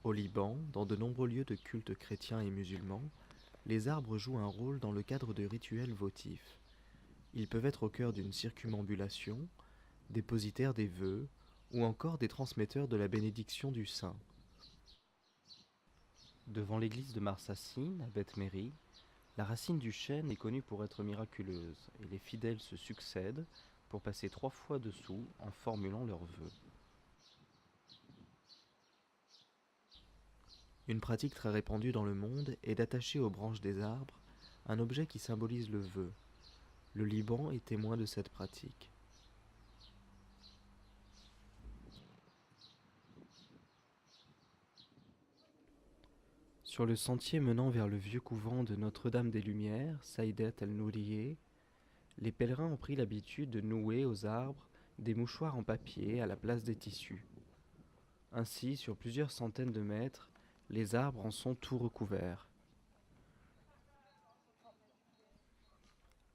Au Liban, dans de nombreux lieux de culte chrétiens et musulmans, les arbres jouent un rôle dans le cadre de rituels votifs. Ils peuvent être au cœur d'une circumambulation, dépositaires des vœux, ou encore des transmetteurs de la bénédiction du saint. Devant l'église de Marsassine, à Beth-Méri, la racine du chêne est connue pour être miraculeuse, et les fidèles se succèdent pour passer 3 fois dessous en formulant leurs vœux. Une pratique très répandue dans le monde est d'attacher aux branches des arbres un objet qui symbolise le vœu. Le Liban est témoin de cette pratique. Sur le sentier menant vers le vieux couvent de Notre-Dame des Lumières, Saïdet el-Nourié, les pèlerins ont pris l'habitude de nouer aux arbres des mouchoirs en papier à la place des tissus. Ainsi, sur plusieurs centaines de mètres, les arbres en sont tout recouverts.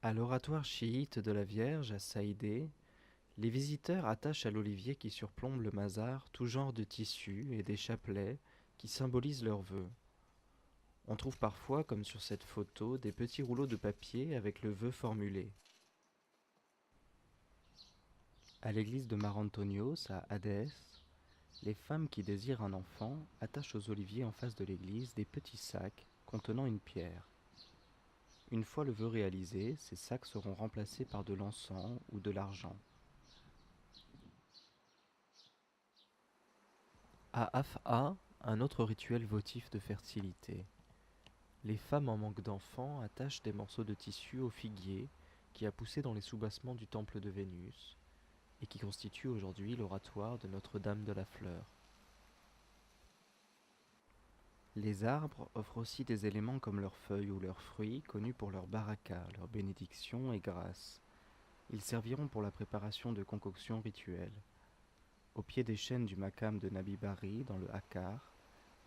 À l'oratoire chiite de la Vierge à Saïdé, les visiteurs attachent à l'olivier qui surplombe le mazar tout genre de tissus et des chapelets qui symbolisent leurs vœux. On trouve parfois, comme sur cette photo, des petits rouleaux de papier avec le vœu formulé. À l'église de Mar Antonios à Hadès, les femmes qui désirent un enfant attachent aux oliviers en face de l'église des petits sacs contenant une pierre. Une fois le vœu réalisé, ces sacs seront remplacés par de l'encens ou de l'argent. À Af'a, un autre rituel votif de fertilité. Les femmes en manque d'enfants attachent des morceaux de tissu au figuier qui a poussé dans les soubassements du temple de Vénus et qui constitue aujourd'hui l'oratoire de Notre-Dame de la Fleur. Les arbres offrent aussi des éléments comme leurs feuilles ou leurs fruits, connus pour leur baraka, leur bénédiction et grâce. Ils serviront pour la préparation de concoctions rituelles. Au pied des chênes du Makam de Nabi Bari, dans le Hakkar,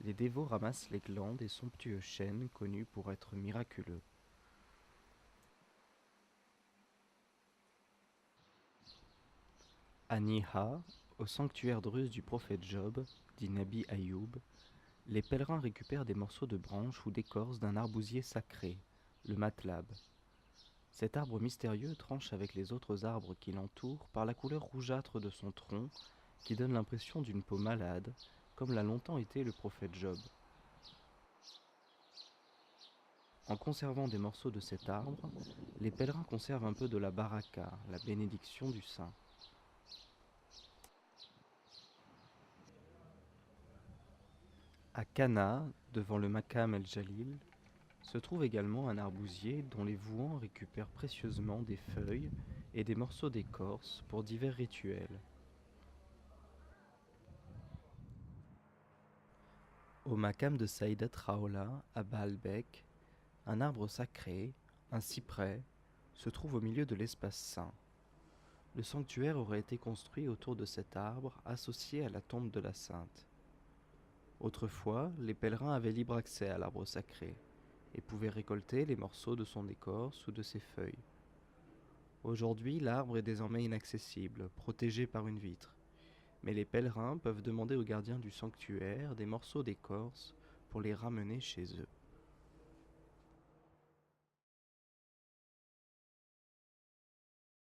les dévots ramassent les glands des somptueux chênes connus pour être miraculeux. À Niha, au sanctuaire druze du prophète Job, dit Nabi Ayoub, les pèlerins récupèrent des morceaux de branches ou d'écorce d'un arbousier sacré, le matlab. Cet arbre mystérieux tranche avec les autres arbres qui l'entourent par la couleur rougeâtre de son tronc qui donne l'impression d'une peau malade, comme l'a longtemps été le prophète Job. En conservant des morceaux de cet arbre, les pèlerins conservent un peu de la baraka, la bénédiction du saint. À Cana, devant le Makam el-Jalil, se trouve également un arbousier dont les vouants récupèrent précieusement des feuilles et des morceaux d'écorce pour divers rituels. Au Makam de Saïdat Raoula, à Baalbek, un arbre sacré, un cyprès, se trouve au milieu de l'espace saint. Le sanctuaire aurait été construit autour de cet arbre associé à la tombe de la sainte. Autrefois, les pèlerins avaient libre accès à l'arbre sacré et pouvaient récolter les morceaux de son écorce ou de ses feuilles. Aujourd'hui, l'arbre est désormais inaccessible, protégé par une vitre, mais les pèlerins peuvent demander aux gardiens du sanctuaire des morceaux d'écorce pour les ramener chez eux.